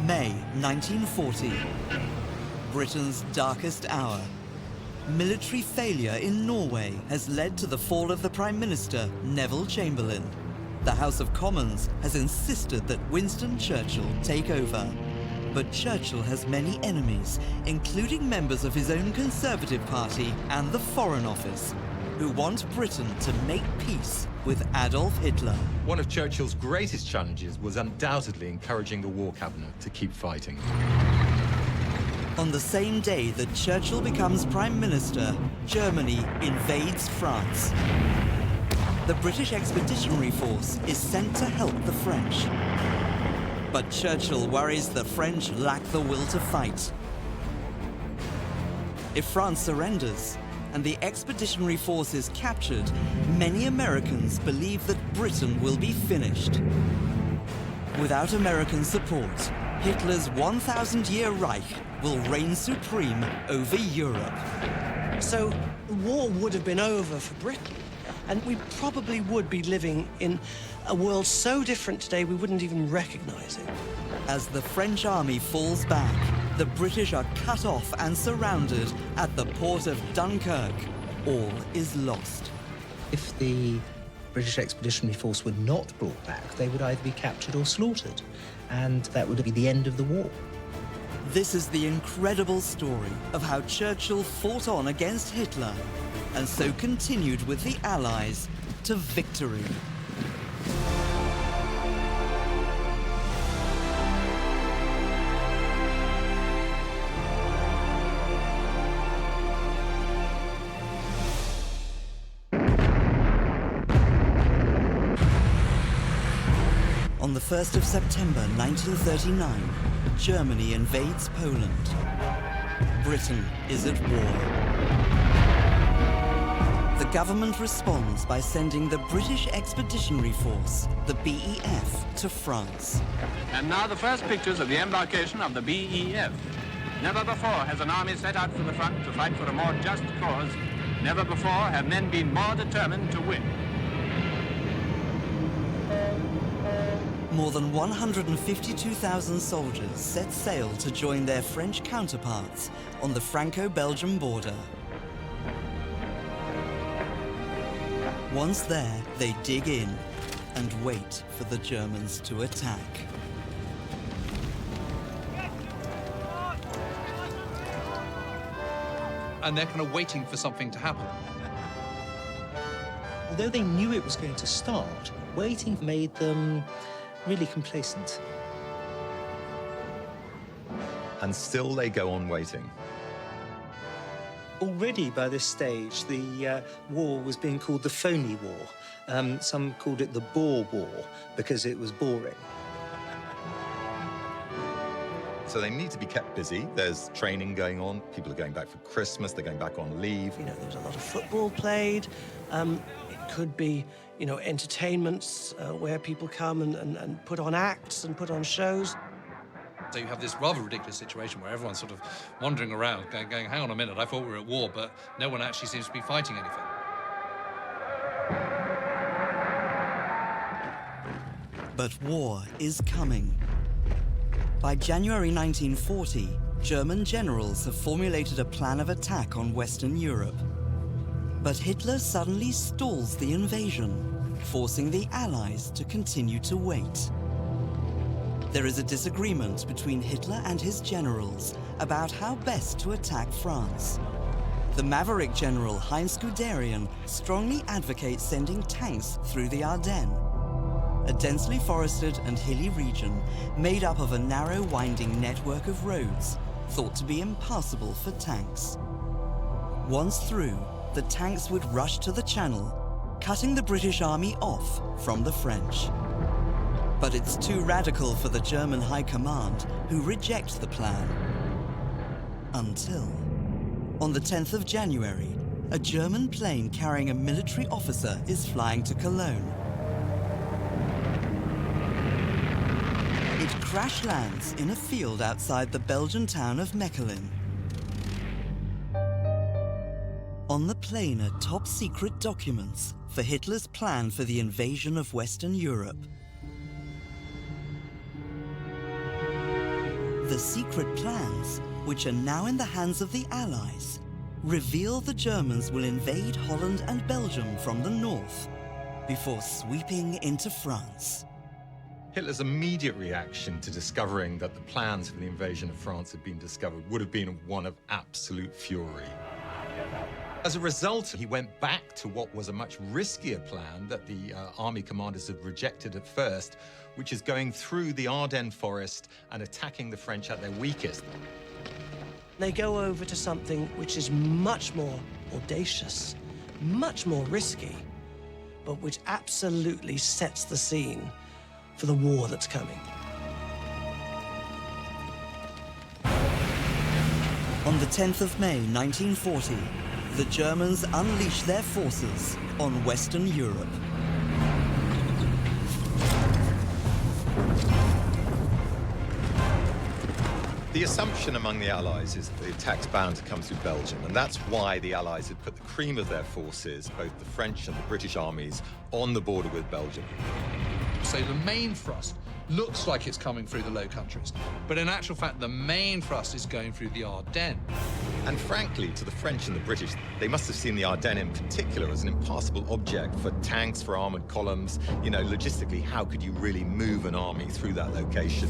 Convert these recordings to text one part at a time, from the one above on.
May 1940. Britain's darkest hour. Military failure in Norway has led to the fall of the Prime Minister, Neville Chamberlain. The House of Commons has insisted that Winston Churchill take over. But Churchill has many enemies, including members of his own Conservative Party and the Foreign Office, who want Britain to make peace with Adolf Hitler. One of Churchill's greatest challenges was undoubtedly encouraging the War Cabinet to keep fighting. On the same day that Churchill becomes Prime Minister, Germany invades France. The British Expeditionary Force is sent to help the French. But Churchill worries the French lack the will to fight. If France surrenders and the Expeditionary Force is captured, many Americans believe that Britain will be finished. Without American support, Hitler's 1,000-year Reich will reign supreme over Europe. So the war would have been over for Britain, and we probably would be living in a world so different today we wouldn't even recognize it. As the French army falls back, the British are cut off and surrounded at the port of Dunkirk. All is lost. If the British Expeditionary Force were not brought back, they would either be captured or slaughtered, and that would be the end of the war. This is the incredible story of how Churchill fought on against Hitler and so continued with the Allies to victory. On the 1st of September 1939, Germany invades Poland. Britain is at war. The government responds by sending the British Expeditionary Force, the BEF, to France. And now the first pictures of the embarkation of the BEF. Never before has an army set out for the front to fight for a more just cause. Never before have men been more determined to win. More than 152,000 soldiers set sail to join their French counterparts on the Franco-Belgian border. Once there, they dig in and wait for the Germans to attack. And they're kind of waiting for something to happen. Although they knew it was going to start, waiting made them really complacent. And still they go on waiting. Already by this stage, the war was being called the phony war. Some called it the Boer War because it was boring. So they need to be kept busy. There's training going on. People are going back for Christmas. They're going back on leave. You know, there was a lot of football played. It could be, you know, entertainments where people come and put on acts and put on shows. So you have this rather ridiculous situation where everyone's sort of wandering around, going, hang on a minute, I thought we were at war, but no one actually seems to be fighting anything. But war is coming. By January 1940, German generals have formulated a plan of attack on Western Europe. But Hitler suddenly stalls the invasion, forcing the Allies to continue to wait. There is a disagreement between Hitler and his generals about how best to attack France. The maverick general Heinz Guderian strongly advocates sending tanks through the Ardennes, a densely forested and hilly region made up of a narrow, winding network of roads thought to be impassable for tanks. Once through, the tanks would rush to the Channel, cutting the British Army off from the French. But it's too radical for the German High Command, who reject the plan. Until, on the 10th of January, a German plane carrying a military officer is flying to Cologne. It crash lands in a field outside the Belgian town of Mechelen. On the plane are top-secret documents for Hitler's plan for the invasion of Western Europe. The secret plans, which are now in the hands of the Allies, reveal the Germans will invade Holland and Belgium from the north before sweeping into France. Hitler's immediate reaction to discovering that the plans for the invasion of France had been discovered would have been one of absolute fury. As a result, he went back to what was a much riskier plan that the army commanders had rejected at first, which is going through the Ardennes forest and attacking the French at their weakest. They go over to something which is much more audacious, much more risky, but which absolutely sets the scene for the war that's coming. On the 10th of May 1940, the Germans unleashed their forces on Western Europe. The assumption among the Allies is that the attack's bound to come through Belgium, and that's why the Allies had put the cream of their forces, both the French and the British armies, on the border with Belgium. So the main thrust looks like it's coming through the Low Countries, but in actual fact, the main thrust is going through the Ardennes. And frankly, to the French and the British, they must have seen the Ardennes in particular as an impassable object for tanks, for armored columns. You know, logistically, how could you really move an army through that location?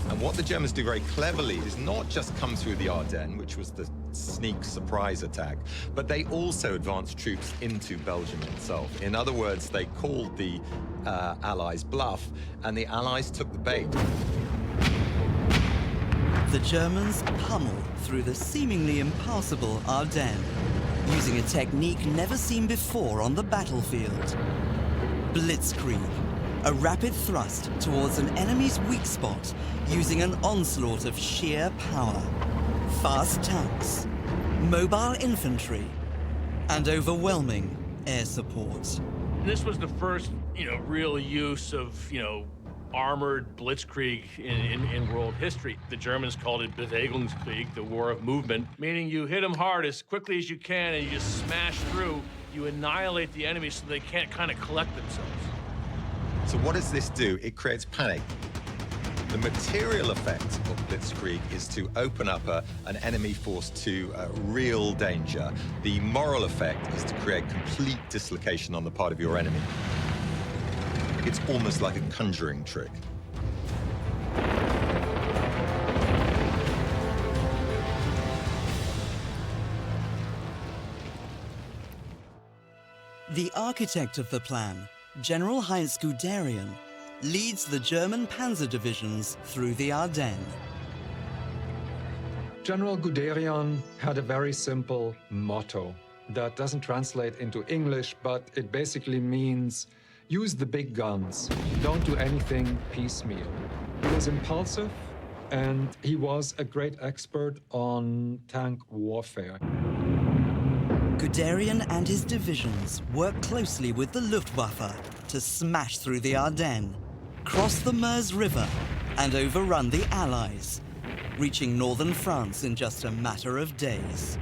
And what the Germans do very cleverly is not just come through the Ardennes, which was the sneak surprise attack, but they also advanced troops into Belgium itself. In other words, they called the Allies' bluff, and the Allies took the bait. The Germans pummel through the seemingly impassable Ardennes, using a technique never seen before on the battlefield. Blitzkrieg, a rapid thrust towards an enemy's weak spot using an onslaught of sheer power. Fast tanks, mobile infantry, and overwhelming air support. This was the first, real use of, armored blitzkrieg in world history. The Germans called it Bewegungskrieg, the war of movement, meaning you hit them hard as quickly as you can and you just smash through. You annihilate the enemy so they can't kind of collect themselves. So what does this do? It creates panic. The material effect of blitzkrieg is to open up an enemy force to real danger. The moral effect is to create complete dislocation on the part of your enemy. It's almost like a conjuring trick. The architect of the plan, General Heinz Guderian, leads the German panzer divisions through the Ardennes. General Guderian had a very simple motto that doesn't translate into English, but it basically means use the big guns, don't do anything piecemeal. He was impulsive, and he was a great expert on tank warfare. Guderian and his divisions work closely with the Luftwaffe to smash through the Ardennes, cross the Meuse River, and overrun the Allies, reaching northern France in just a matter of days.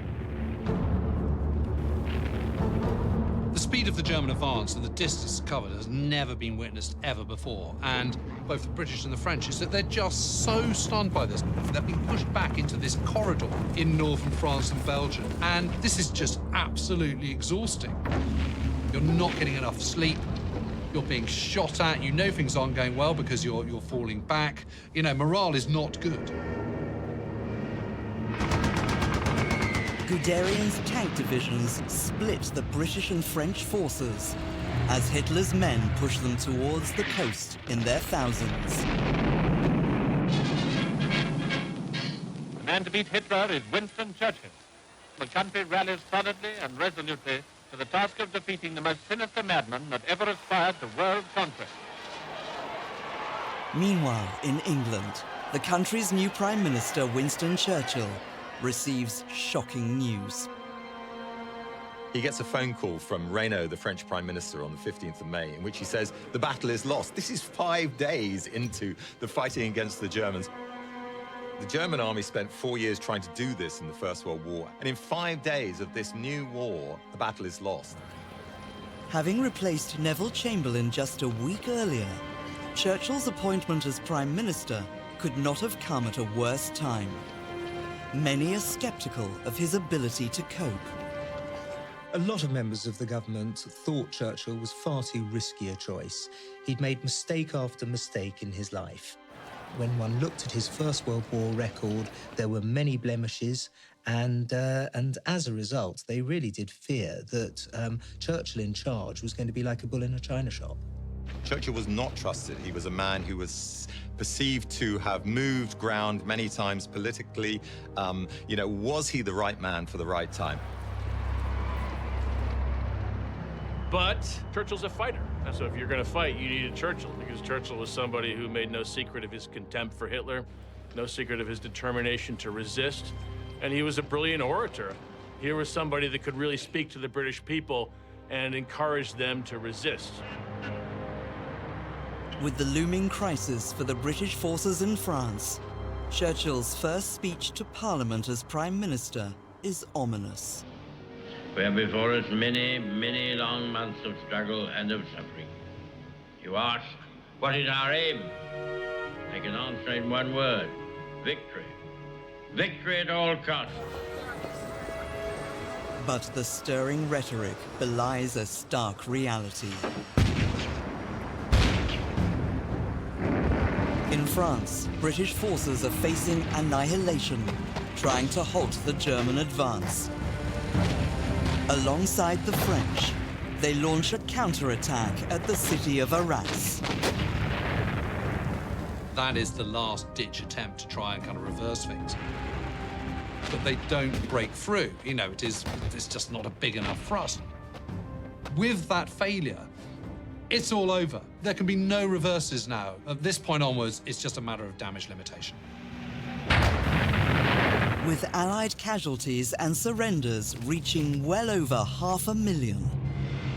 The speed of the German advance and the distance covered has never been witnessed ever before, and both the British and the French is that they're just so stunned by this. They've been pushed back into this corridor in northern France and Belgium, and this is just absolutely exhausting. You're not getting enough sleep. You're being shot at. You know things aren't going well because you're falling back. Morale is not good. Guderian's tank divisions split the British and French forces as Hitler's men pushed them towards the coast in their thousands. The man to beat Hitler is Winston Churchill. The country rallies solidly and resolutely to the task of defeating the most sinister madman that ever aspired to world conquest. Meanwhile, in England, the country's new Prime Minister, Winston Churchill, receives shocking news. He gets a phone call from Reynaud, the French Prime Minister, on the 15th of May, in which he says, the battle is lost. This is 5 days into the fighting against the Germans. The German army spent 4 years trying to do this in the First World War, and in 5 days of this new war, the battle is lost. Having replaced Neville Chamberlain just a week earlier, Churchill's appointment as Prime Minister could not have come at a worse time. Many are skeptical of his ability to cope. A lot of members of the government thought Churchill was far too risky a choice. He'd made mistake after mistake in his life. When one looked at his First World War record, there were many blemishes, and as a result, they really did fear that Churchill in charge was going to be like a bull in a china shop. Churchill was not trusted. He was a man who was perceived to have moved ground many times politically. Was he the right man for the right time? But Churchill's a fighter. And so if you're going to fight, you needed Churchill, because Churchill was somebody who made no secret of his contempt for Hitler, no secret of his determination to resist, and he was a brilliant orator. Here was somebody that could really speak to the British people and encourage them to resist. With the looming crisis for the British forces in France, Churchill's first speech to Parliament as Prime Minister is ominous. We have before us many, many long months of struggle and of suffering. You ask, what is our aim? I can answer in one word: victory. Victory at all costs. But the stirring rhetoric belies a stark reality. In France, British forces are facing annihilation, trying to halt the German advance. Alongside the French, they launch a counterattack at the city of Arras. That is the last-ditch attempt to try and kind of reverse things. But they don't break through. It's just not a big enough thrust. With that failure, it's all over. There can be no reverses now. At this point onwards, it's just a matter of damage limitation. With Allied casualties and surrenders reaching well over 500,000,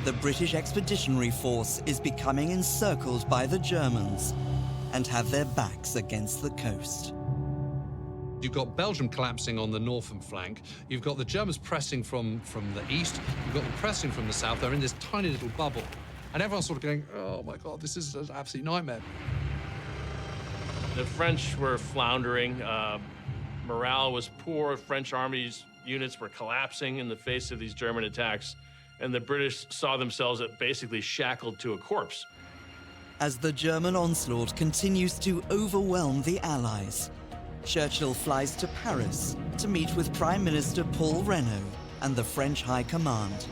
the British Expeditionary Force is becoming encircled by the Germans and have their backs against the coast. You've got Belgium collapsing on the northern flank. You've got the Germans pressing from the east. You've got them pressing from the south. They're in this tiny little bubble. And everyone's sort of going, oh my God, this is an absolute nightmare. The French were floundering. Morale was poor. French army's units were collapsing in the face of these German attacks, and the British saw themselves basically shackled to a corpse. As the German onslaught continues to overwhelm the Allies, Churchill flies to Paris to meet with Prime Minister Paul Reynaud and the French High Command.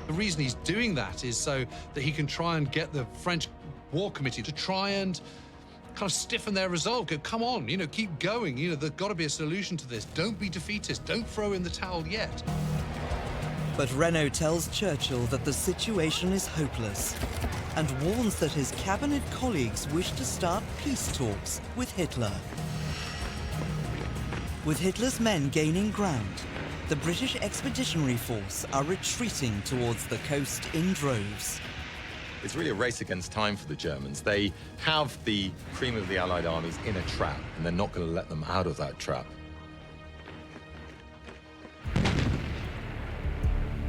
The reason he's doing that is so that he can try and get the French War Committee to try and kind of stiffen their resolve. Go, come on, keep going. There's got to be a solution to this. Don't be defeatist. Don't throw in the towel yet. But Reynaud tells Churchill that the situation is hopeless and warns that his cabinet colleagues wish to start peace talks with Hitler. With Hitler's men gaining ground, the British Expeditionary Force are retreating towards the coast in droves. It's really a race against time for the Germans. They have the cream of the Allied armies in a trap, and they're not going to let them out of that trap.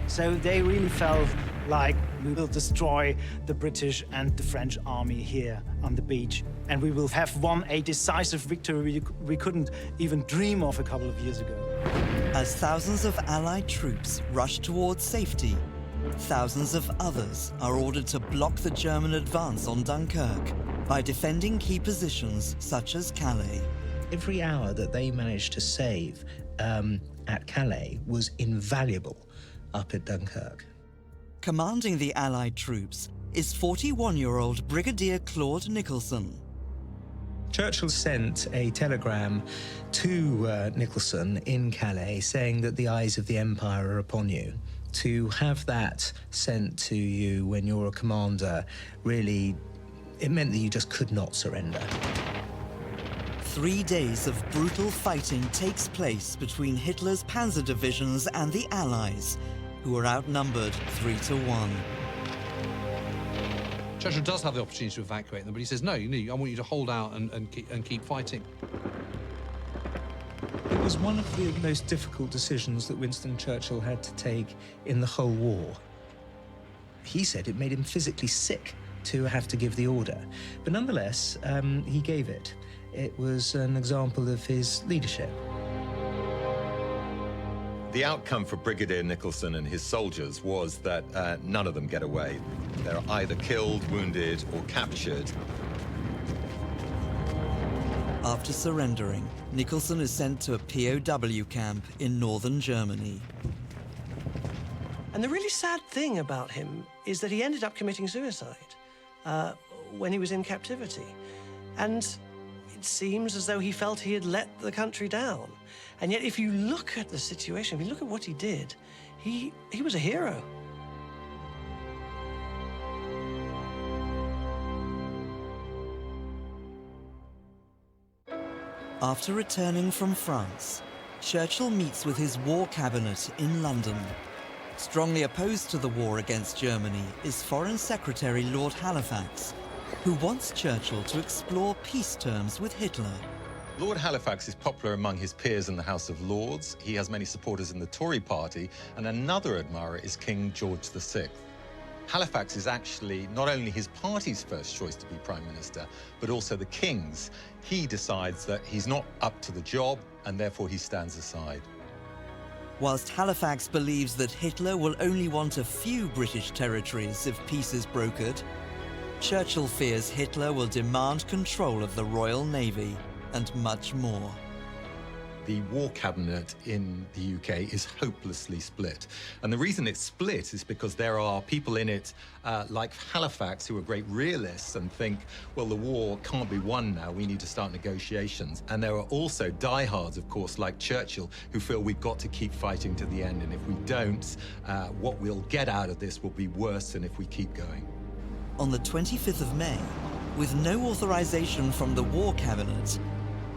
So they really felt like we will destroy the British and the French army here on the beach, and we will have won a decisive victory we couldn't even dream of a couple of years ago. As thousands of Allied troops rush towards safety, thousands of others are ordered to block the German advance on Dunkirk by defending key positions such as Calais. Every hour that they managed to save at Calais was invaluable up at Dunkirk. Commanding the Allied troops is 41-year-old Brigadier Claude Nicholson. Churchill sent a telegram to Nicholson in Calais saying that the eyes of the Empire are upon you. To have that sent to you when you're a commander, really, it meant that you just could not surrender. 3 days of brutal fighting takes place between Hitler's panzer divisions and the Allies, who are outnumbered 3-1. Churchill does have the opportunity to evacuate them, but he says, no, I want you to hold out and keep fighting. It was one of the most difficult decisions that Winston Churchill had to take in the whole war. He said it made him physically sick to have to give the order, but nonetheless, he gave it. It was an example of his leadership. The outcome for Brigadier Nicholson and his soldiers was that none of them get away. They're either killed, wounded, or captured. After surrendering, Nicholson is sent to a POW camp in northern Germany. And the really sad thing about him is that he ended up committing suicide when he was in captivity. And it seems as though he felt he had let the country down. And yet, if you look at the situation, if you look at what he did, he was a hero. After returning from France, Churchill meets with his war cabinet in London. Strongly opposed to the war against Germany is Foreign Secretary Lord Halifax, who wants Churchill to explore peace terms with Hitler. Lord Halifax is popular among his peers in the House of Lords. He has many supporters in the Tory party, and another admirer is King George VI. Halifax is actually not only his party's first choice to be Prime Minister, but also the King's. He decides that he's not up to the job, and therefore he stands aside. Whilst Halifax believes that Hitler will only want a few British territories if peace is brokered, Churchill fears Hitler will demand control of the Royal Navy and much more. The war cabinet in the UK is hopelessly split. And the reason it's split is because there are people in it like Halifax who are great realists and think, well, the war can't be won now, we need to start negotiations. And there are also diehards, of course, like Churchill, who feel we've got to keep fighting to the end. And if we don't, what we'll get out of this will be worse than if we keep going. On the 25th of May, with no authorization from the war cabinet,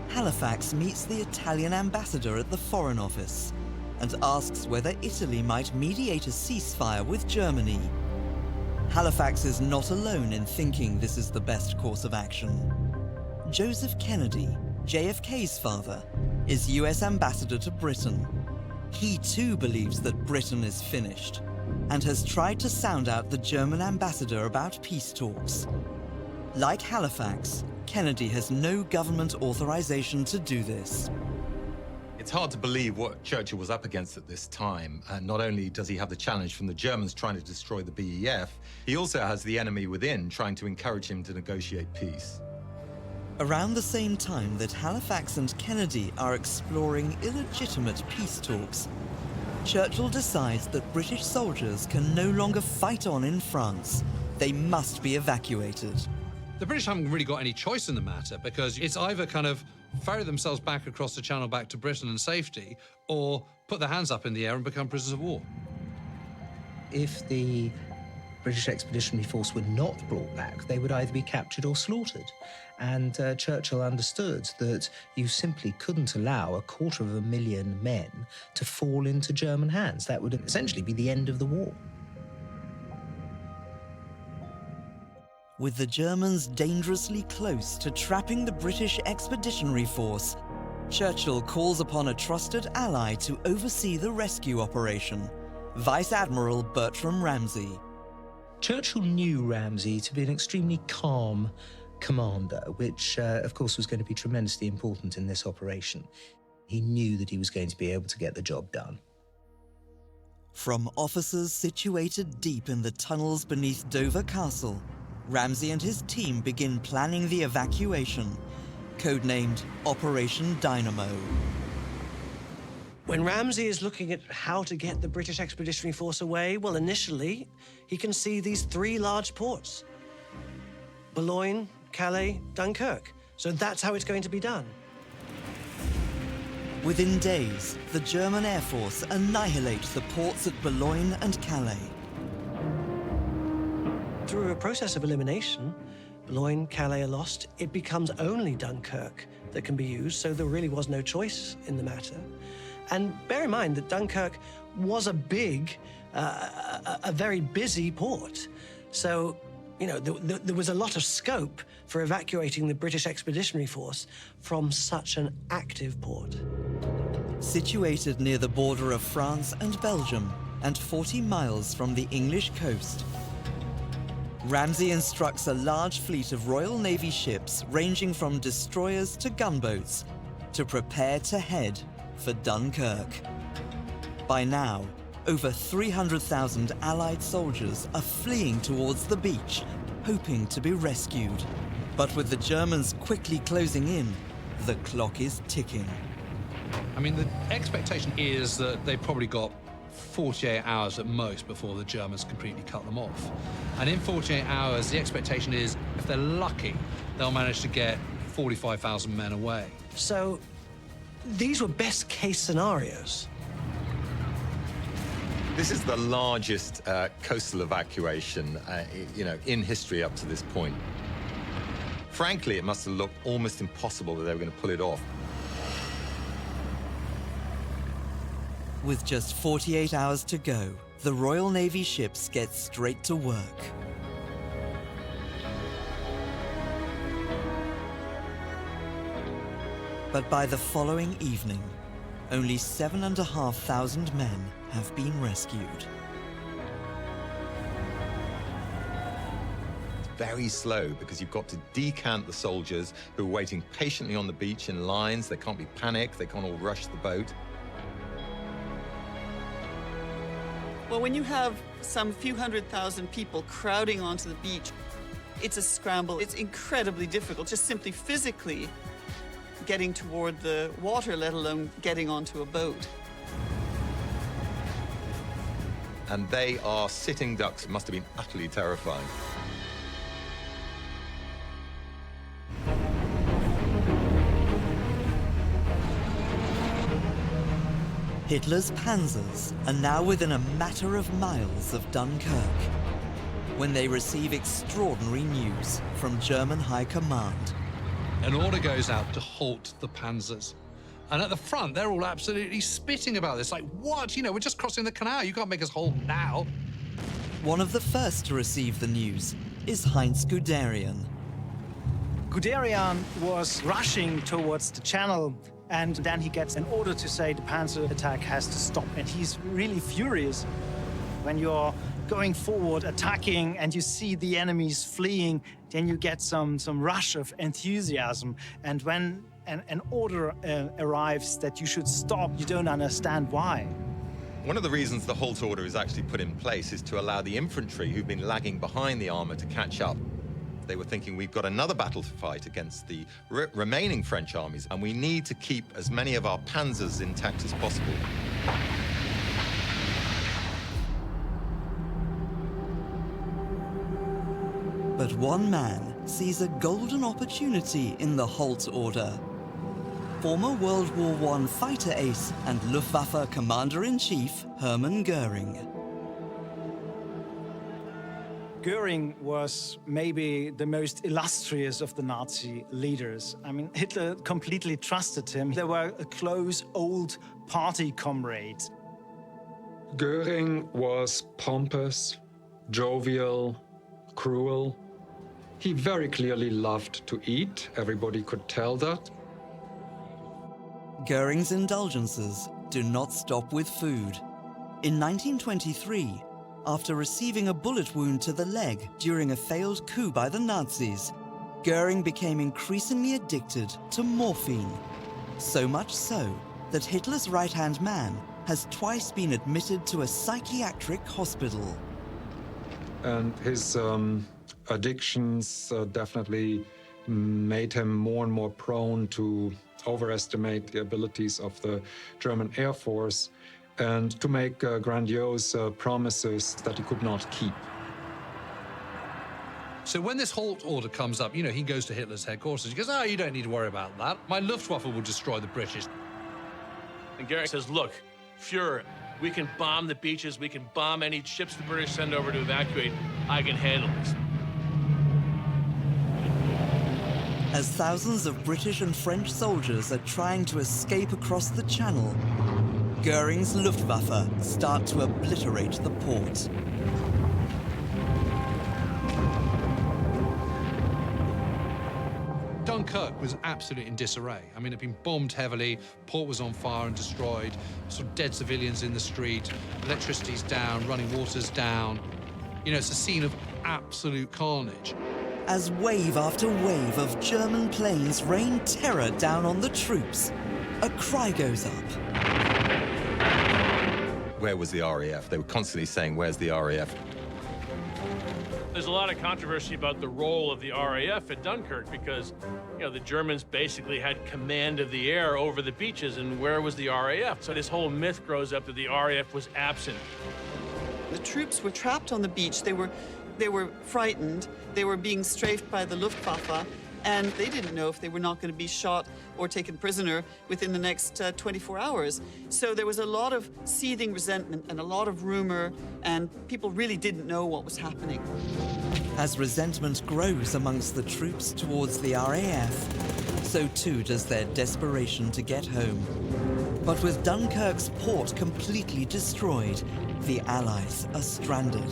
Halifax meets the Italian ambassador at the Foreign Office and asks whether Italy might mediate a ceasefire with Germany. Halifax is not alone in thinking this is the best course of action. Joseph Kennedy, JFK's father, is US ambassador to Britain. He too believes that Britain is finished and has tried to sound out the German ambassador about peace talks. Like Halifax, Kennedy has no government authorization to do this. It's hard to believe what Churchill was up against at this time. Not only does he have the challenge from the Germans trying to destroy the BEF, he also has the enemy within trying to encourage him to negotiate peace. Around the same time that Halifax and Kennedy are exploring illegitimate peace talks, Churchill decides that British soldiers can no longer fight on in France. They must be evacuated. The British haven't really got any choice in the matter, because it's either kind of ferry themselves back across the Channel back to Britain and safety, or put their hands up in the air and become prisoners of war. If the British Expeditionary Force were not brought back, they would either be captured or slaughtered. And Churchill understood that you simply couldn't allow 250,000 men to fall into German hands. That would essentially be the end of the war. With the Germans dangerously close to trapping the British Expeditionary Force, Churchill calls upon a trusted ally to oversee the rescue operation, Vice Admiral Bertram Ramsay. Churchill knew Ramsay to be an extremely calm commander, which, of course, was going to be tremendously important in this operation. He knew that he was going to be able to get the job done. From officers situated deep in the tunnels beneath Dover Castle, Ramsay and his team begin planning the evacuation, codenamed Operation Dynamo. When Ramsay is looking at how to get the British Expeditionary Force away, well, initially, he can see these three large ports: Boulogne, Calais, Dunkirk. So that's how it's going to be done. Within days, the German Air Force annihilate the ports at Boulogne and Calais. Through a process of elimination, Boulogne, Calais are lost. It becomes only Dunkirk that can be used, so there really was no choice in the matter. And bear in mind that Dunkirk was a big, a very busy port. So, you know, there was a lot of scope for evacuating the British Expeditionary Force from such an active port. Situated near the border of France and Belgium, and 40 miles from the English coast, Ramsay instructs a large fleet of Royal Navy ships ranging from destroyers to gunboats to prepare to head for Dunkirk. By now, over 300,000 Allied soldiers are fleeing towards the beach, hoping to be rescued. But with the Germans quickly closing in, the clock is ticking. I mean, the expectation is that they've probably got 48 hours at most before the Germans completely cut them off. And in 48 hours, the expectation is, if they're lucky, they'll manage to get 45,000 men away. So these were best case scenarios. This is the largest coastal evacuation, in history up to this point. Frankly, it must have looked almost impossible that they were going to pull it off. With just 48 hours to go, the Royal Navy ships get straight to work. But by the following evening, only 7,500 men have been rescued. Very slow, because you've got to decant the soldiers who are waiting patiently on the beach in lines. They can't be panicked, they can't all rush the boat. Well, when you have some few 100,000 people crowding onto the beach, it's a scramble. It's incredibly difficult, just simply physically getting toward the water, let alone getting onto a boat. And they are sitting ducks. It must have been utterly terrifying. Hitler's panzers are now within a matter of miles of Dunkirk when they receive extraordinary news from German High Command. An order goes out to halt the panzers. And at the front, they're all absolutely spitting about this. Like, what? You know, we're just crossing the canal. You can't make us halt now. One of the first to receive the news is Heinz Guderian. Guderian was rushing towards the channel, and then he gets an order to say the panzer attack has to stop. And he's really furious. When you're going forward, attacking, and you see the enemies fleeing, then you get some rush of enthusiasm. And when an order arrives that you should stop, you don't understand why. One of the reasons the halt order is actually put in place is to allow the infantry who've been lagging behind the armor to catch up. They were thinking, we've got another battle to fight against the remaining French armies, and we need to keep as many of our panzers intact as possible. But one man sees a golden opportunity in the halt order. Former World War I fighter ace and Luftwaffe Commander-in-Chief Hermann Göring. Göring was maybe the most illustrious of the Nazi leaders. I mean, Hitler completely trusted him. They were a close old party comrade. Göring was pompous, jovial, cruel. He very clearly loved to eat. Everybody could tell that. Göring's indulgences do not stop with food. In 1923, after receiving a bullet wound to the leg during a failed coup by the Nazis, Göring became increasingly addicted to morphine. So much so that Hitler's right-hand man has twice been admitted to a psychiatric hospital. And his addictions definitely made him more and more prone to overestimate the abilities of the German Air Force and to make grandiose promises that he could not keep. So when this halt order comes up, you know, he goes to Hitler's headquarters. He goes, oh, you don't need to worry about that. My Luftwaffe will destroy the British. And Göring says, look, Fuhrer, we can bomb the beaches, we can bomb any ships the British send over to evacuate. I can handle this. As thousands of British and French soldiers are trying to escape across the channel, Göring's Luftwaffe start to obliterate the port. Dunkirk was absolutely in disarray. I mean, it had been bombed heavily, port was on fire and destroyed, sort of dead civilians in the street, electricity's down, running water's down. You know, it's a scene of absolute carnage. As wave after wave of German planes rain terror down on the troops, a cry goes up. Where was the RAF? They were constantly saying, where's the RAF? There's a lot of controversy about the role of the RAF at Dunkirk because, you know, the Germans basically had command of the air over the beaches, and where was the RAF? So this whole myth grows up that the RAF was absent. The troops were trapped on the beach. They were frightened. They were being strafed by the Luftwaffe, and they didn't know if they were not going to be shot or taken prisoner within the next 24 hours. So there was a lot of seething resentment and a lot of rumor, and people really didn't know what was happening. As resentment grows amongst the troops towards the RAF, so too does their desperation to get home. But with Dunkirk's port completely destroyed, the Allies are stranded.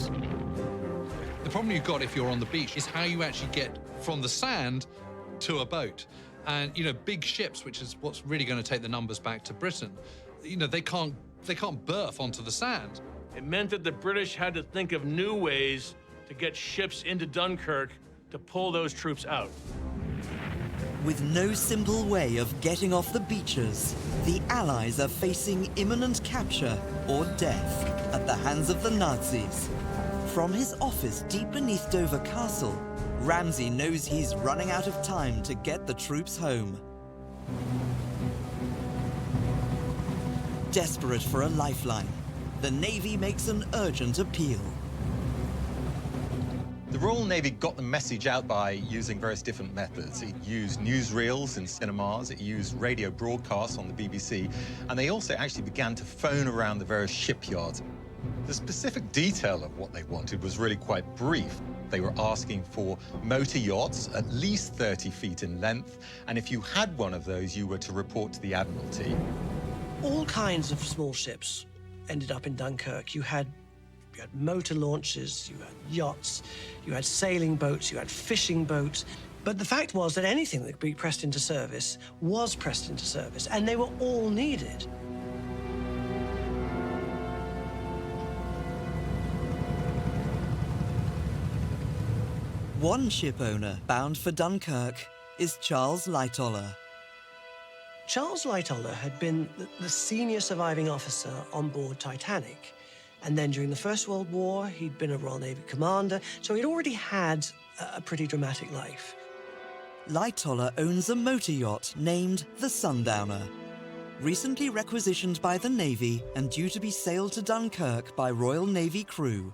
The problem you've got if you're on the beach is how you actually get from the sand to a boat. And, you know, big ships, which is what's really going to take the numbers back to Britain, you know, they can't berth onto the sand. It meant that the British had to think of new ways to get ships into Dunkirk to pull those troops out. With no simple way of getting off the beaches, the Allies are facing imminent capture or death at the hands of the Nazis. From his office deep beneath Dover Castle, Ramsay knows he's running out of time to get the troops home. Desperate for a lifeline, the Navy makes an urgent appeal. The Royal Navy got the message out by using various different methods. It used newsreels in cinemas, it used radio broadcasts on the BBC, and they also actually began to phone around the various shipyards. The specific detail of what they wanted was really quite brief. They were asking for motor yachts, at least 30 feet in length, and if you had one of those, you were to report to the Admiralty. All kinds of small ships ended up in Dunkirk. You had motor launches, you had yachts, you had sailing boats, you had fishing boats. But the fact was that anything that could be pressed into service was pressed into service, and they were all needed. One ship owner bound for Dunkirk is Charles Lightoller. Charles Lightoller had been the senior surviving officer on board Titanic. And then during the First World War, he'd been a Royal Navy commander, so he'd already had a pretty dramatic life. Lightoller owns a motor yacht named the Sundowner, recently requisitioned by the Navy and due to be sailed to Dunkirk by Royal Navy crew.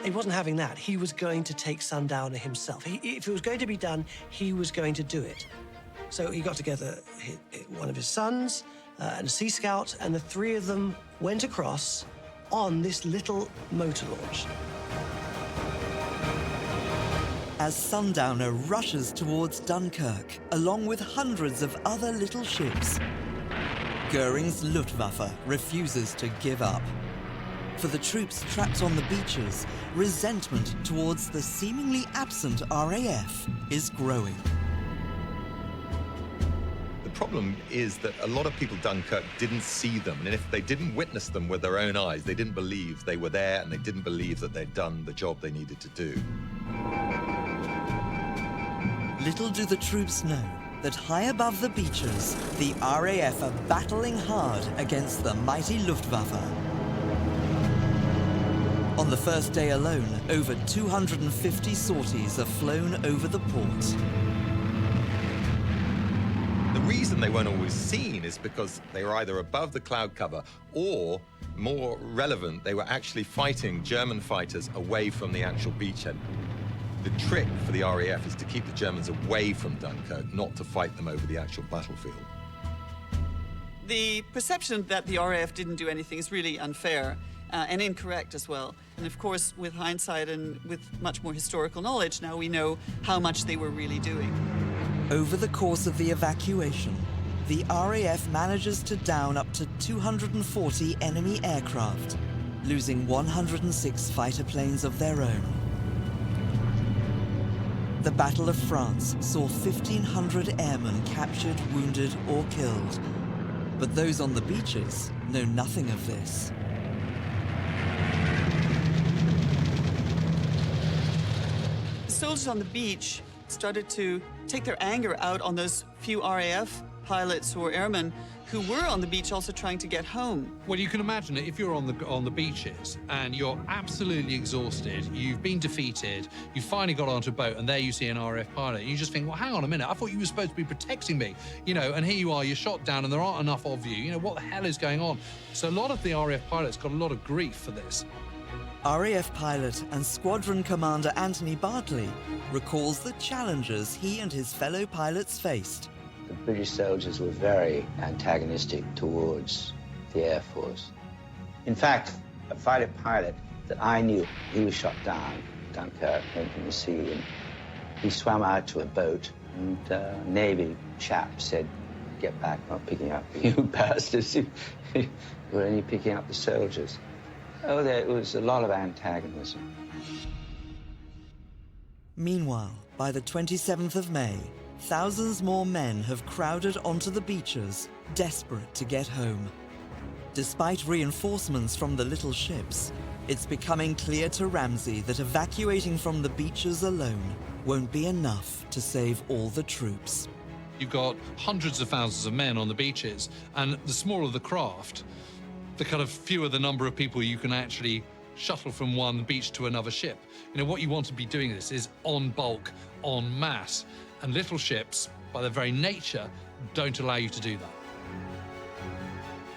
He wasn't having that. He was going to take Sundowner himself. If it was going to be done, he was going to do it. So he got together one of his sons and a Sea Scout, and the three of them went across on this little motor launch. As Sundowner rushes towards Dunkirk, along with hundreds of other little ships, Goering's Luftwaffe refuses to give up. For the troops trapped on the beaches, resentment towards the seemingly absent RAF is growing. The problem is that a lot of people in Dunkirk didn't see them, and if they didn't witness them with their own eyes, they didn't believe they were there, and they didn't believe that they'd done the job they needed to do. Little do the troops know that high above the beaches, the RAF are battling hard against the mighty Luftwaffe. On the first day alone, over 250 sorties are flown over the port. The reason they weren't always seen is because they were either above the cloud cover or, more relevant, they were actually fighting German fighters away from the actual beachhead. The trick for the RAF is to keep the Germans away from Dunkirk, not to fight them over the actual battlefield. The perception that the RAF didn't do anything is really unfair and incorrect as well. And of course, with hindsight and with much more historical knowledge, now we know how much they were really doing. Over the course of the evacuation, the RAF manages to down up to 240 enemy aircraft, losing 106 fighter planes of their own. The Battle of France saw 1,500 airmen captured, wounded, or killed. But those on the beaches know nothing of this. soldiers on the beach started to take their anger out on those few RAF pilots or airmen who were on the beach also trying to get home. Well, you can imagine it if you're on the beaches and you're absolutely exhausted, you've been defeated, you finally got onto a boat, and there you see an RAF pilot, and you just think, well, hang on a minute, I thought you were supposed to be protecting me, you know, and here you are, you're shot down, and there aren't enough of you. You know, what the hell is going on? So a lot of the RAF pilots got a lot of grief for this. RAF pilot and squadron commander Anthony Bartley recalls the challenges he and his fellow pilots faced. The British soldiers were very antagonistic towards the Air Force. In fact, a fighter pilot that I knew, he was shot down, Dunkirk, went in the sea, and he swam out to a boat, and a Navy chap said, "Get back, I'm not picking up you bastards. We're only picking up the soldiers." Oh, there was a lot of antagonism. Meanwhile, by the 27th of May, thousands more men have crowded onto the beaches, desperate to get home. Despite reinforcements from the little ships, it's becoming clear to Ramsay that evacuating from the beaches alone won't be enough to save all the troops. You've got hundreds of thousands of men on the beaches, and the smaller the craft, the kind of fewer the number of people you can actually shuttle from one beach to another ship. You know, what you want to be doing this is en bulk, en masse. And little ships, by their very nature, don't allow you to do that.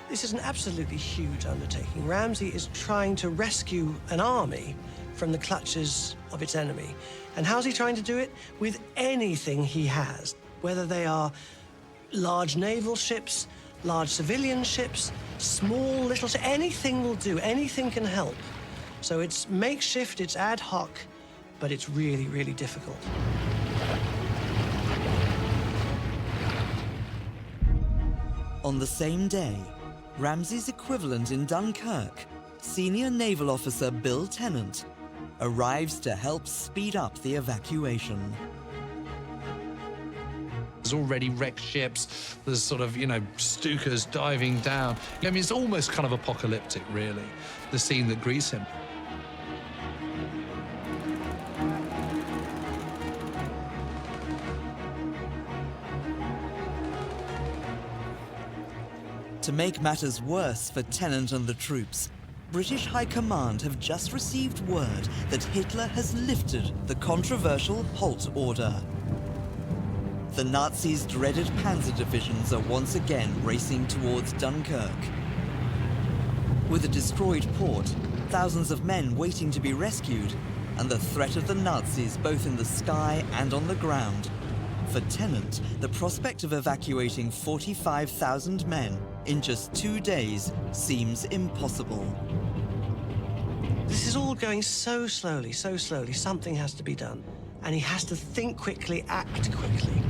This is an absolutely huge undertaking. Ramsay is trying to rescue an army from the clutches of its enemy. And how's he trying to do it? With anything he has, whether they are large naval ships, large civilian ships, small little ships, anything will do, anything can help. So it's makeshift, it's ad hoc, but it's really, really difficult. On the same day, Ramsay's equivalent in Dunkirk, senior naval officer Bill Tennant, arrives to help speed up the evacuation. There's already wrecked ships, there's sort of, you know, Stukas diving down. I mean, it's almost kind of apocalyptic, really, the scene that greets him. To make matters worse for Tennant and the troops, British High Command have just received word that Hitler has lifted the controversial Halt order. The Nazis' dreaded panzer divisions are once again racing towards Dunkirk. With a destroyed port, thousands of men waiting to be rescued, and the threat of the Nazis both in the sky and on the ground, for Tennant, the prospect of evacuating 45,000 men in just 2 days seems impossible. This is all going so slowly, something has to be done. And he has to think quickly, act quickly.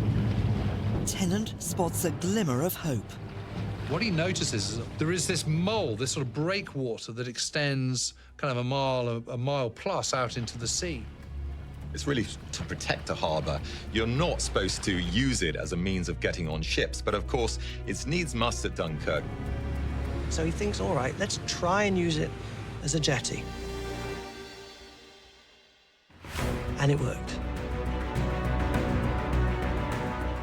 Tennant spots a glimmer of hope. What he notices is there is this mole, this sort of breakwater that extends kind of a mile plus out into the sea. It's really to protect a harbour. You're not supposed to use it as a means of getting on ships, but of course, it's needs must at Dunkirk. So he thinks, all right, let's try and use it as a jetty. And it worked.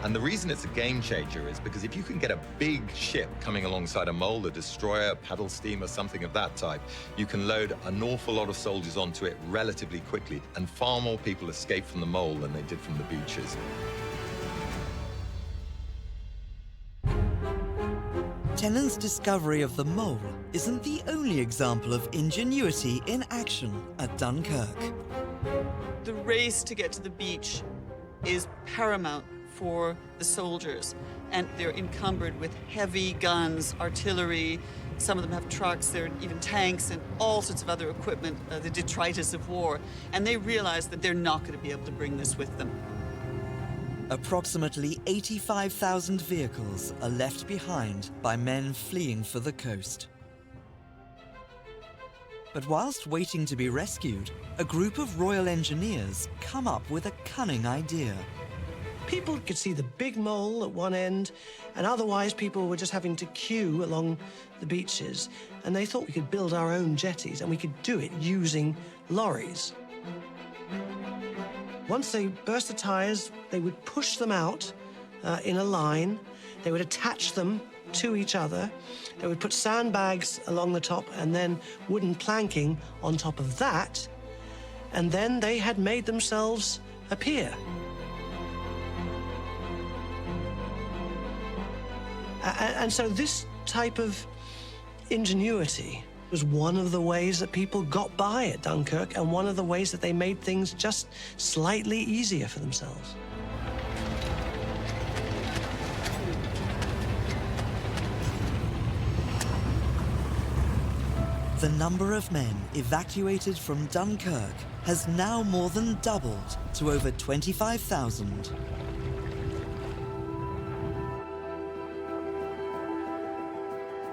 And the reason it's a game changer is because if you can get a big ship coming alongside a mole, a destroyer, a paddle steamer, something of that type, you can load an awful lot of soldiers onto it relatively quickly, and far more people escape from the mole than they did from the beaches. Tennant's discovery of the mole isn't the only example of ingenuity in action at Dunkirk. The race to get to the beach is paramount for the soldiers, and they're encumbered with heavy guns, artillery. Some of them have trucks, there are even tanks and all sorts of other equipment, the detritus of war, and they realize that they're not going to be able to bring this with them. Approximately 85,000 vehicles are left behind by men fleeing for the coast. But whilst waiting to be rescued, a group of Royal Engineers come up with a cunning idea. People could see the big mole at one end, and otherwise people were just having to queue along the beaches, and they thought we could build our own jetties, and we could do it using lorries. Once they burst the tires, they would push them out in a line. They would attach them to each other. They would put sandbags along the top and then wooden planking on top of that. And then they had made themselves a pier. And so this type of ingenuity was one of the ways that people got by at Dunkirk and one of the ways that they made things just slightly easier for themselves. The number of men evacuated from Dunkirk has now more than doubled to over 25,000.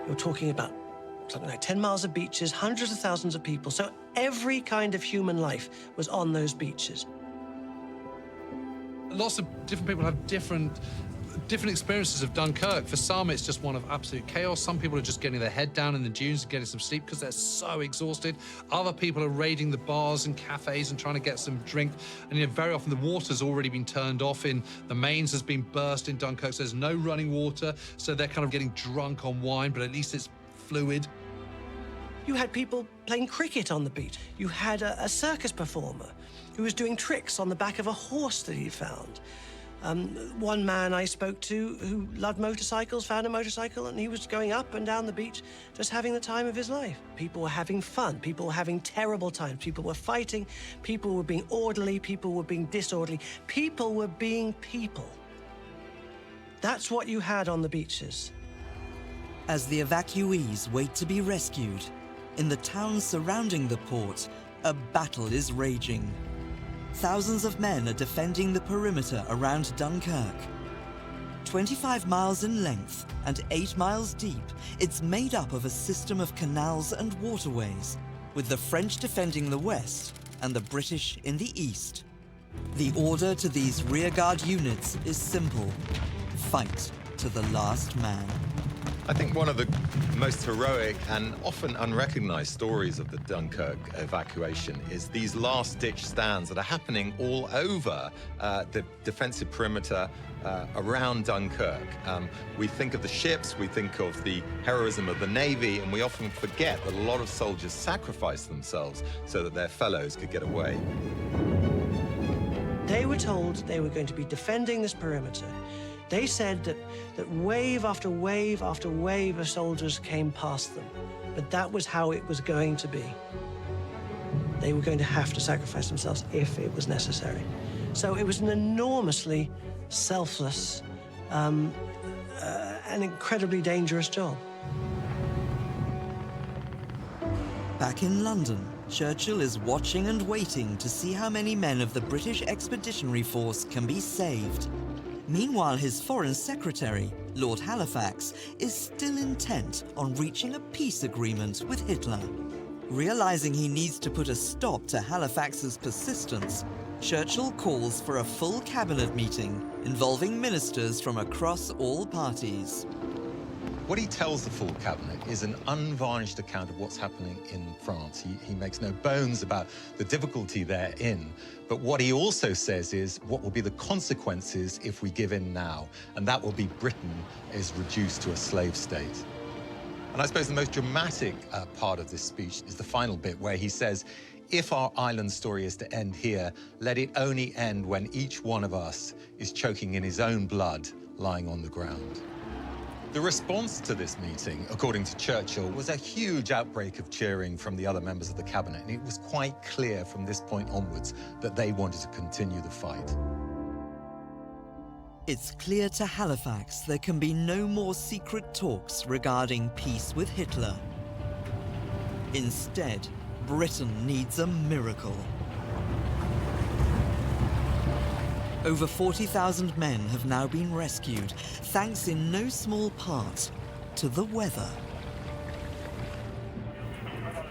You're talking about something like 10 miles of beaches, hundreds of thousands of people. So every kind of human life was on those beaches. Lots of different people have different experiences of Dunkirk. For some, it's just one of absolute chaos. Some people are just getting their head down in the dunes and getting some sleep because they're so exhausted. Other people are raiding the bars and cafes and trying to get some drink. And very often the water's already been turned off. The mains has been burst in Dunkirk, so there's no running water. So they're kind of getting drunk on wine, but at least it's fluid. You had people playing cricket on the beach. You had a circus performer who was doing tricks on the back of a horse that he found. One man I spoke to who loved motorcycles found a motorcycle and he was going up and down the beach just having the time of his life. People were having fun. People were having terrible times. People were fighting. People were being orderly. People were being disorderly. People were being people. That's what you had on the beaches. As the evacuees wait to be rescued, in the towns surrounding the port, a battle is raging. Thousands of men are defending the perimeter around Dunkirk. 25 miles in length and 8 miles deep, it's made up of a system of canals and waterways, with the French defending the west and the British in the east. The order to these rearguard units is simple: fight to the last man. I think one of the most heroic and often unrecognized stories of the Dunkirk evacuation is these last-ditch stands that are happening all over the defensive perimeter around Dunkirk. We think of the ships, we think of the heroism of the Navy, and we often forget that a lot of soldiers sacrificed themselves so that their fellows could get away. They were told they were going to be defending this perimeter. They said that wave after wave after wave of soldiers came past them, but that was how it was going to be. They were going to have to sacrifice themselves if it was necessary. So it was an enormously selfless and incredibly dangerous job. Back in London, Churchill is watching and waiting to see how many men of the British Expeditionary Force can be saved. Meanwhile, his Foreign Secretary, Lord Halifax, is still intent on reaching a peace agreement with Hitler. Realizing he needs to put a stop to Halifax's persistence, Churchill calls for a full cabinet meeting involving ministers from across all parties. What he tells the full cabinet is an unvarnished account of what's happening in France. He makes no bones about the difficulty they're in. But what he also says is what will be the consequences if we give in now. And that will be Britain is reduced to a slave state. And I suppose the most dramatic part of this speech is the final bit where he says, if our island story is to end here, let it only end when each one of us is choking in his own blood, lying on the ground. The response to this meeting, according to Churchill, was a huge outbreak of cheering from the other members of the cabinet, and it was quite clear from this point onwards that they wanted to continue the fight. It's clear to Halifax there can be no more secret talks regarding peace with Hitler. Instead, Britain needs a miracle. Over 40,000 men have now been rescued, thanks in no small part to the weather.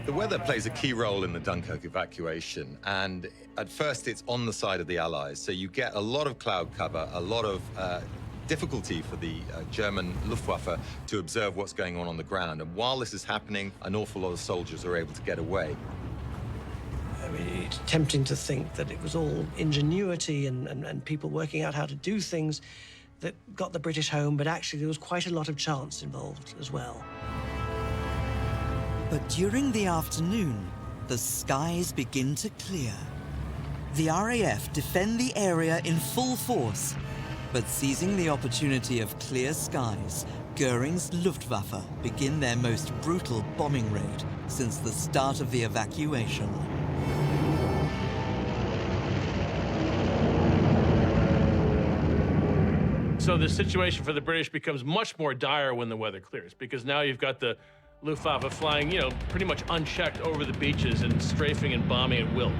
The weather plays a key role in the Dunkirk evacuation, and at first it's on the side of the Allies, so you get a lot of cloud cover, a lot of difficulty for the German Luftwaffe to observe what's going on the ground. And while this is happening, an awful lot of soldiers are able to get away. I mean, it's tempting to think that it was all ingenuity and people working out how to do things that got the British home, but actually there was quite a lot of chance involved as well. But during the afternoon, the skies begin to clear. The RAF defend the area in full force, but seizing the opportunity of clear skies, Goering's Luftwaffe begin their most brutal bombing raid since the start of the evacuation. So the situation for the British becomes much more dire when the weather clears, because now you've got the Luftwaffe flying, you know, pretty much unchecked over the beaches and strafing and bombing at will.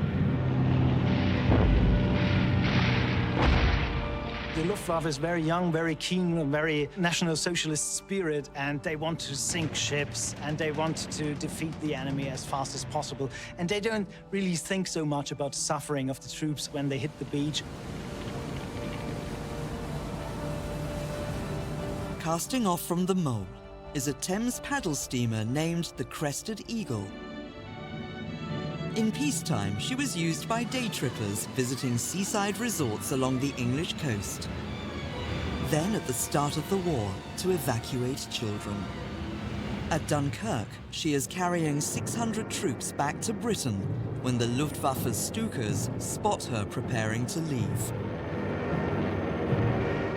The Luftwaffe is very young, very keen, very National Socialist spirit, and they want to sink ships, and they want to defeat the enemy as fast as possible. And they don't really think so much about the suffering of the troops when they hit the beach. Casting off from the mole is a Thames paddle steamer named the Crested Eagle. In peacetime, she was used by day trippers visiting seaside resorts along the English coast. Then, at the start of the war, to evacuate children. At Dunkirk, she is carrying 600 troops back to Britain when the Luftwaffe's Stukas spot her preparing to leave.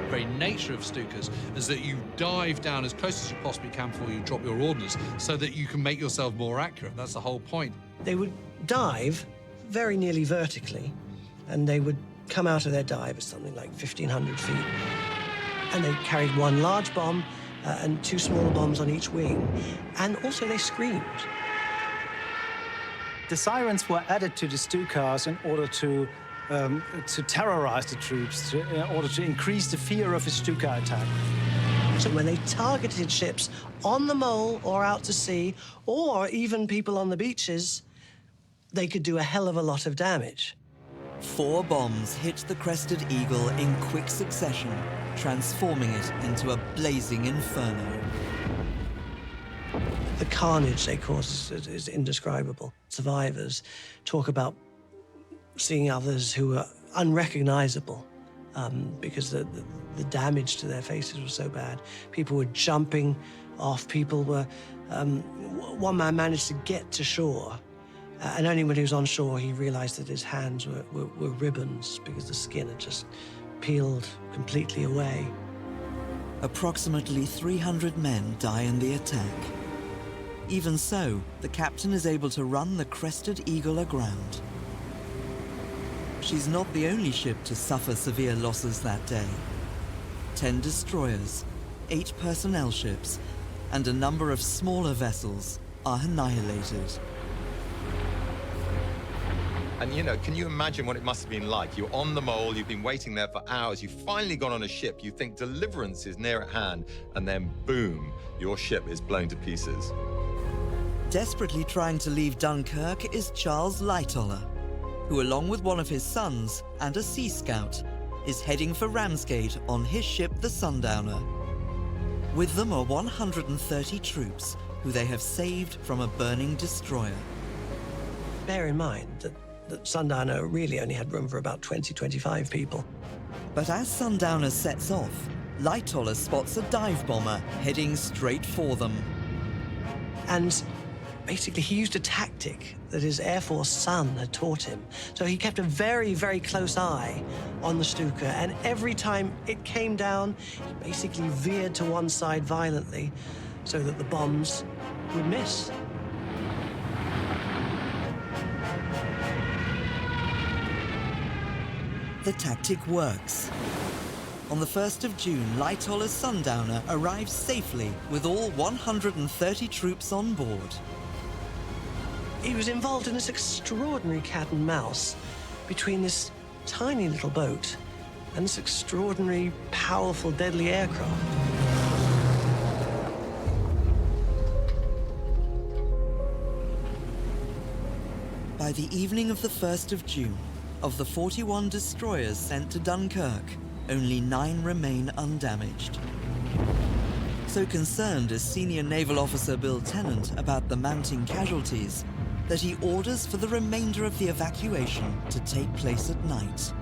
The very nature of Stukas is that you dive down as close as you possibly can before you drop your ordnance so that you can make yourself more accurate. That's the whole point. They would dive very nearly vertically, and they would come out of their dive at something like 1,500 feet. And they carried one large bomb and two smaller bombs on each wing. And also they screamed. The sirens were added to the Stukas in order to terrorize the troops, in order to increase the fear of a Stuka attack. So when they targeted ships on the mole or out to sea, or even people on the beaches, they could do a hell of a lot of damage. 4 bombs hit the Crested Eagle in quick succession, transforming it into a blazing inferno. The carnage they cause is indescribable. Survivors talk about seeing others who are unrecognizable because the damage to their faces was so bad. People were jumping off, people were... one man managed to get to shore, and only when he was on shore he realized that his hands were ribbons because the skin had just peeled completely away. Approximately 300 men die in the attack. Even so, the captain is able to run the Crested Eagle aground. She's not the only ship to suffer severe losses that day. 10 destroyers, 8 personnel ships, and a number of smaller vessels are annihilated. And, you know, can you imagine what it must have been like? You're on the mole, you've been waiting there for hours, you've finally got on a ship, you think deliverance is near at hand, and then boom, your ship is blown to pieces. Desperately trying to leave Dunkirk is Charles Lightoller, who, along with one of his sons and a sea scout, is heading for Ramsgate on his ship, the Sundowner. With them are 130 troops, who they have saved from a burning destroyer. Bear in mind that Sundowner really only had room for about 20-25 people. But as Sundowner sets off, Lightoller spots a dive bomber heading straight for them. And basically, he used a tactic that his Air Force son had taught him. So he kept a very, very close eye on the Stuka, and every time it came down, he basically veered to one side violently so that the bombs would miss. The tactic works. On the 1st of June, Lightoller's Sundowner arrives safely with all 130 troops on board. He was involved in this extraordinary cat and mouse between this tiny little boat and this extraordinary, powerful, deadly aircraft. By the evening of the 1st of June, of the 41 destroyers sent to Dunkirk, only 9 remain undamaged. So concerned is Senior Naval Officer Bill Tennant about the mounting casualties that he orders for the remainder of the evacuation to take place at night.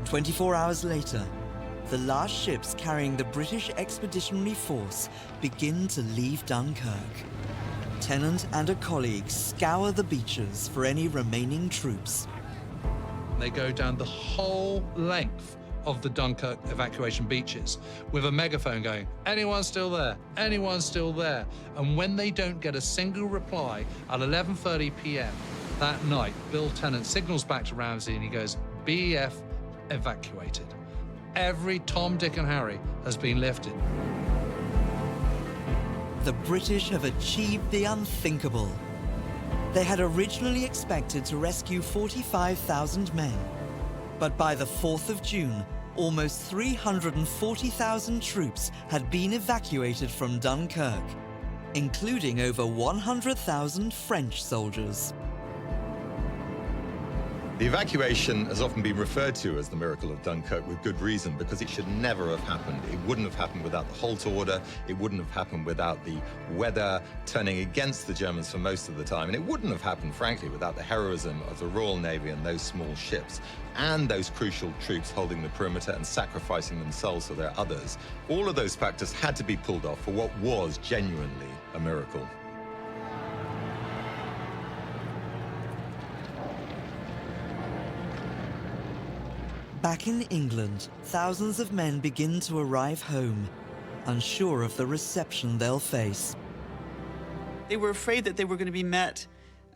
24 hours later, the last ships carrying the British Expeditionary Force begin to leave Dunkirk. Tennant and a colleague scour the beaches for any remaining troops. They go down the whole length of the Dunkirk evacuation beaches with a megaphone going, anyone still there? Anyone still there? And when they don't get a single reply at 11:30 p.m. that night, Bill Tennant signals back to Ramsey and he goes, BEF evacuated. Every Tom, Dick and Harry has been lifted. The British have achieved the unthinkable. They had originally expected to rescue 45,000 men, but by the 4th of June, almost 340,000 troops had been evacuated from Dunkirk, including over 100,000 French soldiers. The evacuation has often been referred to as the miracle of Dunkirk with good reason, because it should never have happened. It wouldn't have happened without the halt order. It wouldn't have happened without the weather turning against the Germans for most of the time. And it wouldn't have happened, frankly, without the heroism of the Royal Navy and those small ships and those crucial troops holding the perimeter and sacrificing themselves for their others. All of those factors had to be pulled off for what was genuinely a miracle. Back in England, thousands of men begin to arrive home, unsure of the reception they'll face. They were afraid that they were going to be met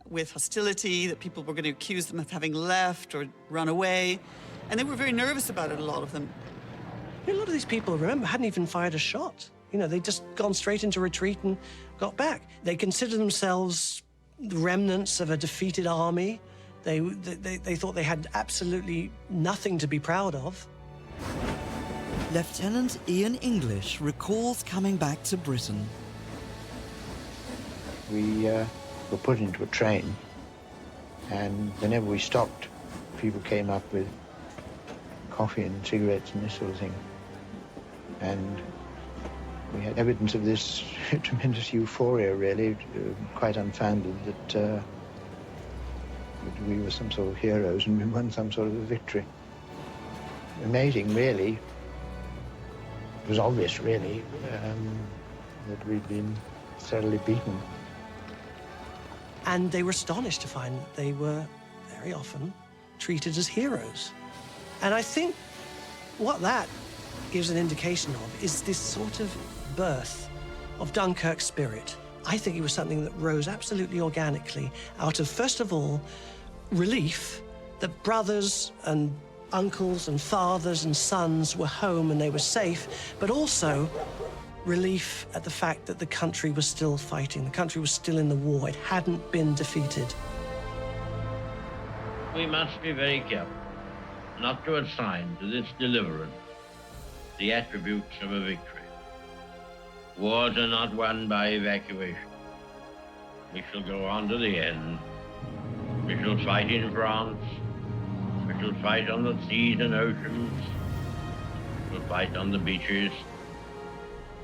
with hostility, that people were going to accuse them of having left or run away, and they were very nervous about it, a lot of them. A lot of these people, remember, hadn't even fired a shot. You know, they'd just gone straight into retreat and got back. They considered themselves the remnants of a defeated army. They thought they had absolutely nothing to be proud of. Lieutenant Ian English recalls coming back to Britain. We were put into a train, and whenever we stopped, people came up with coffee and cigarettes and this sort of thing. And we had evidence of this tremendous euphoria, really, quite unfounded, that we were some sort of heroes and we won some sort of a victory. Amazing, really. It was obvious, really, that we'd been thoroughly beaten. And they were astonished to find that they were very often treated as heroes. And I think what that gives an indication of is this sort of birth of Dunkirk spirit. I think it was something that rose absolutely organically out of, first of all, relief that brothers and uncles and fathers and sons were home and they were safe, but also relief at the fact that the country was still fighting. The country was still in the war. It hadn't been defeated. We must be very careful not to assign to this deliverance the attributes of a victory. Wars are not won by evacuation. We shall go on to the end. We shall fight in France. We shall fight on the seas and oceans. We shall fight on the beaches.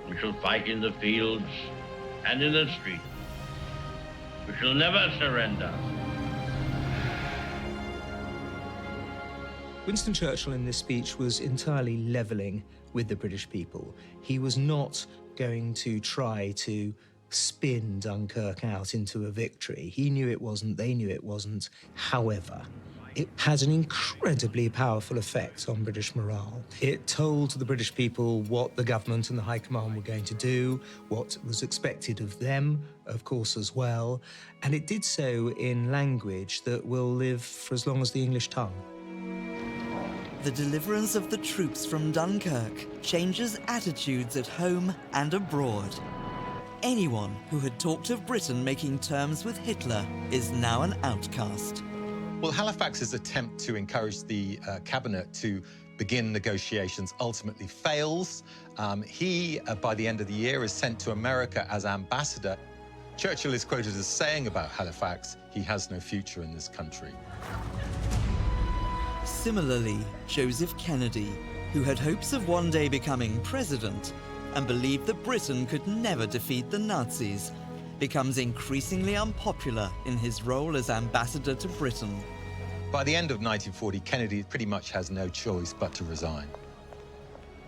We shall fight in the fields and in the streets. We shall never surrender. Winston Churchill in this speech was entirely levelling with the British people. He was not going to try to spin Dunkirk out into a victory. He knew it wasn't, they knew it wasn't. However, it had an incredibly powerful effect on British morale. It told the British people what the government and the High Command were going to do, what was expected of them, of course, as well. And it did so in language that will live for as long as the English tongue. The deliverance of the troops from Dunkirk changes attitudes at home and abroad. Anyone who had talked of Britain making terms with Hitler is now an outcast. Well, Halifax's attempt to encourage the cabinet to begin negotiations ultimately fails. He, by the end of the year, is sent to America as ambassador. Churchill is quoted as saying about Halifax, he has no future in this country. Similarly, Joseph Kennedy, who had hopes of one day becoming president and believed that Britain could never defeat the Nazis, becomes increasingly unpopular in his role as ambassador to Britain. By the end of 1940, Kennedy pretty much has no choice but to resign.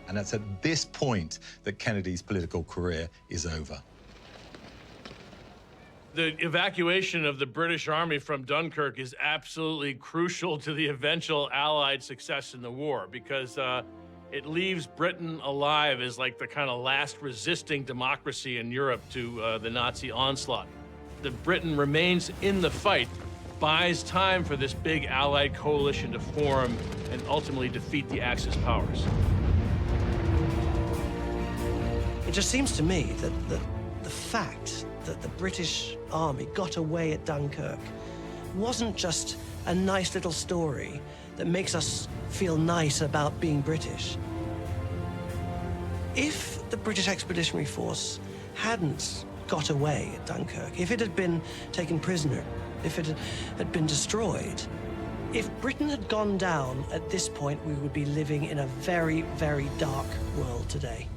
And it's at this point that Kennedy's political career is over. The evacuation of the British Army from Dunkirk is absolutely crucial to the eventual Allied success in the war, because it leaves Britain alive as like the kind of last resisting democracy in Europe to the Nazi onslaught. That Britain remains in the fight buys time for this big Allied coalition to form and ultimately defeat the Axis powers. It just seems to me that the fact that the British Army got away at Dunkirk wasn't just a nice little story that makes us feel nice about being British. If the British Expeditionary Force hadn't got away at Dunkirk, if it had been taken prisoner, if it had been destroyed, if Britain had gone down at this point, we would be living in a very, very dark world today.